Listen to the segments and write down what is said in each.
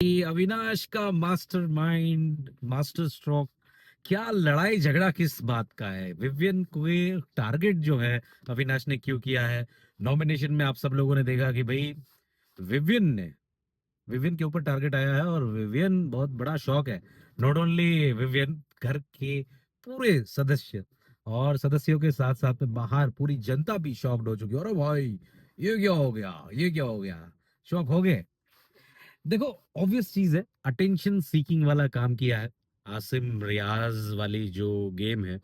ये अविनाश का mastermind master stroke. क्या लड़ाई झगड़ा किस बात का है? विवियन को ये टारगेट जो है अविनाश ने क्यों किया है? नॉमिनेशन में आप सब लोगों ने देखा कि भाई विवियन ने विवियन के ऊपर टारगेट आया है और विवियन बहुत बड़ा शौक है। नॉट ओनली विवियन, घर के पूरे सदस्य और सदस्यों के साथ साथ में बाहर पूरी जनता भी शॉक्ड हो चुकी है। अरे भाई, ये क्या हो गया, ये क्या हो गया, शॉक हो गए। देखो, ऑब्वियस चीज है, अटेंशन सीकिंग वाला काम किया है। आसिम रियाज वाली जो गेम है,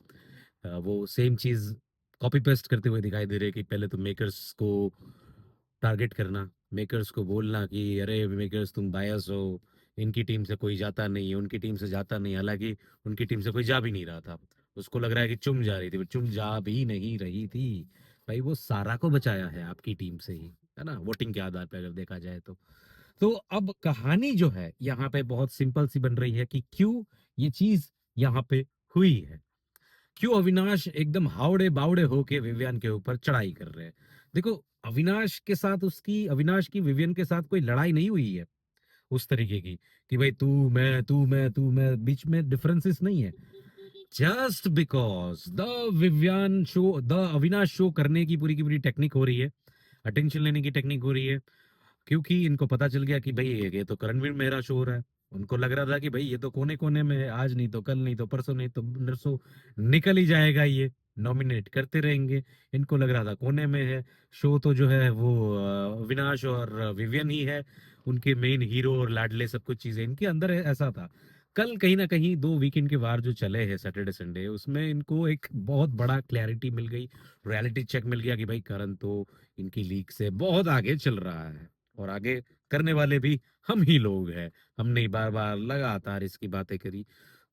वो सेम चीज कॉपी पेस्ट करते हुए दिखाई दे रहे हैं कि पहले तो मेकर्स को टारगेट करना, मेकर्स को बोलना कि अरे मेकर्स तुम बायस हो, इनकी टीम से कोई जाता नहीं है, उनकी टीम से जाता नहीं, हालांकि उनकी टीम से कोई जा भी नहीं रहा था। उसको लग रहा है कि चुम जा रही थी, पर चुम जा भी नहीं रही थी। भाई वो सारा को बचाया है आपकी टीम से ही, है ना, वोटिंग के आधार पर अगर देखा जाए तो अब कहानी जो है यहाँ पे बहुत सिंपल सी बन रही है कि क्यों ये चीज यहाँ पे हुई है। क्यों अविनाश एकदम हावड़े बावड़े होके विवियन के ऊपर चढ़ाई कर रहे हैं? देखो, अविनाश के साथ उसकी अविनाश की विवियन के साथ कोई लड़ाई नहीं हुई है उस तरीके की कि भाई तू मैं बीच में डिफरेंसेस नहीं है। Just because the Vivian show, the Avinash show करने की पूरी टेक्निक हो रही है, अटेंशन लेने की टेक्निक हो रही है, क्योंकि इनको पता चल गया कि भाई ये तो करणवीर मेहरा शो हो रहा है। उनको लग रहा था कि भाई ये तो कोने कोने में है, आज नहीं तो कल, नहीं तो परसों, नहीं तो नरसों निकल ही जाएगा, ये नॉमिनेट करते रहेंगे। इनको लग रहा था कोने में है शो, तो जो है वो विनाश और विवियन ही है, उनके मेन हीरो और लाडले, सब कुछ चीजें इनके अंदर है, ऐसा था। कल कहीं ना कहीं दो वीकेंड के वार जो चले हैं सैटरडे संडे, उसमें इनको एक बहुत बड़ा क्लैरिटी मिल गई, रियलिटी चेक मिल गया कि भाई करण तो इनकी लीग से बहुत आगे चल रहा है और आगे करने वाले भी हम ही लोग हैं। हमने बार बार लगातार इसकी बातें करी।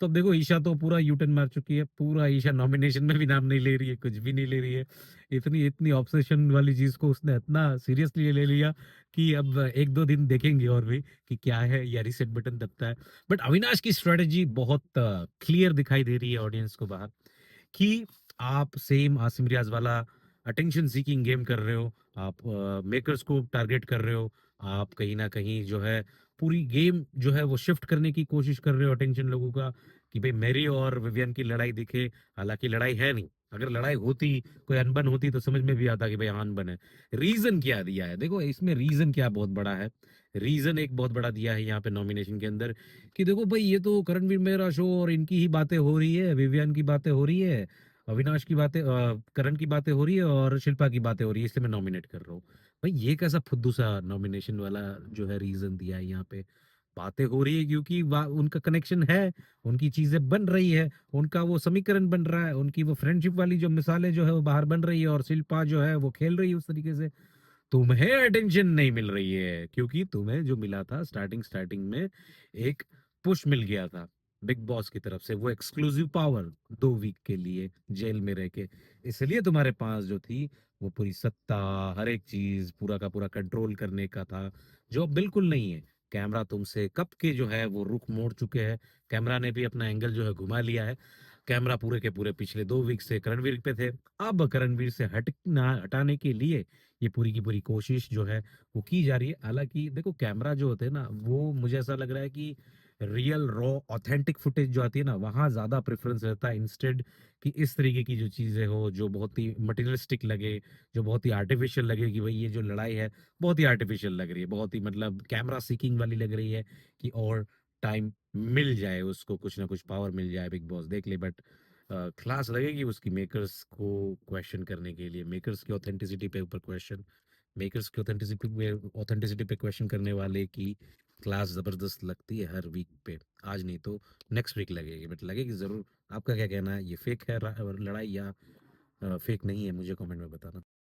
तो अब देखो, ईशा तो पूरा यूटर्न मार चुकी है, पूरा ईशा नॉमिनेशन में भी नाम नहीं ले रही है, कुछ भी नहीं ले रही है। इतनी इतनी ऑब्सेशन वाली चीज को उसने इतना सीरियसली ले लिया कि अब एक दो दिन देखेंगे और भी कि क्या है या रिसेट बटन दबता है। बट अविनाश की स्ट्रेटेजी बहुत क्लियर दिखाई दे रही है ऑडियंस को बाहर, कि आप सेम आसिम रियाज वाला अटेंशन सीकिंग गेम कर रहे हो, आप मेकर्स को टारगेट कर रहे हो, आप कहीं ना कहीं जो है पूरी गेम जो है वो शिफ्ट करने की कोशिश कर रहे हो अटेंशन लोगों का, कि भाई मेरी और विवियन की लड़ाई दिखे। हालांकि लड़ाई है नहीं, अगर लड़ाई होती, कोई अनबन होती तो समझ में भी आता कि भाई हाँ अनबन है। रीजन क्या दिया है? देखो इसमें रीजन क्या बहुत बड़ा है। रीजन एक बहुत बड़ा दिया है यहाँ पे नॉमिनेशन के अंदर, कि देखो भाई ये तो करणवीर मेहरा शो और इनकी ही बातें हो रही है, विवियन की बातें हो रही है, अविनाश की बातें, करण की बातें हो रही है और शिल्पा की बातें हो रही है, इसलिए मैं नॉमिनेट कर रहा हूँ। भाई ये कैसा फुद्दू सा नॉमिनेशन वाला जो है रीजन दिया है यहाँ पे? बातें हो रही है क्योंकि उनका कनेक्शन है, उनकी चीजें बन रही है, उनका वो समीकरण बन रहा है, उनकी वो फ्रेंडशिप वाली जो मिसालें जो है वो बाहर बन रही है, और शिल्पा जो है वो खेल रही है उस तरीके से। तुम्हें अटेंशन नहीं मिल रही है क्योंकि तुम्हें जो मिला था स्टार्टिंग स्टार्टिंग में, एक पुश मिल गया था बिग बॉस की तरफ से, वो एक्सक्लूसिव पावर 2 वीक के लिए जेल में रह के, इसलिए तुम्हारे पास जो थी वो पूरी सत्ता, हर एक चीज पूरा का पूरा कंट्रोल करने का था, जो अब बिल्कुल नहीं है। कैमरा तुमसे कब के जो है वो रुख मोड़ चुके हैं, कैमरा ने भी अपना एंगल जो है घुमा लिया है। कैमरा पूरे के पूरे पिछले 2 वीक से करणवीर पे थे, अब करणवीर से हटाने के लिए ये पूरी की पूरी कोशिश जो है वो की जा रही है। हालांकि देखो, कैमरा जो होते हैं ना, वो मुझे ऐसा लग रहा है कि रियल रॉ ऑथेंटिक फुटेज जो आती है ना, वहां ज्यादा प्रेफरेंस रहता है, इंस्टेड कि इस तरीके की जो चीजें हो जो बहुत ही मटेरियलिस्टिक लगे, जो बहुत ही आर्टिफिशियल लगे, कि भाई ये जो लड़ाई है बहुत ही आर्टिफिशियल लग रही है, बहुत ही मतलब कैमरा सीकिंग वाली लग रही है, कि और टाइम मिल जाए उसको, कुछ ना कुछ पावर मिल जाए, बिग बॉस देख ले। बट क्लास लगेगी उसकी मेकर्स को क्वेश्चन करने के लिए, मेकर्स की ऑथेंटिसिटी पे ऊपर क्वेश्चन, मेकर्स की ऑथेंटिसिटी पे क्वेश्चन करने वाले की क्लास जबरदस्त लगती है हर वीक पे। आज नहीं तो नेक्स्ट वीक लगेगी, बट लगेगी जरूर। आपका क्या कहना है, ये फेक है लड़ाई या फेक नहीं है? मुझे कमेंट में बताना।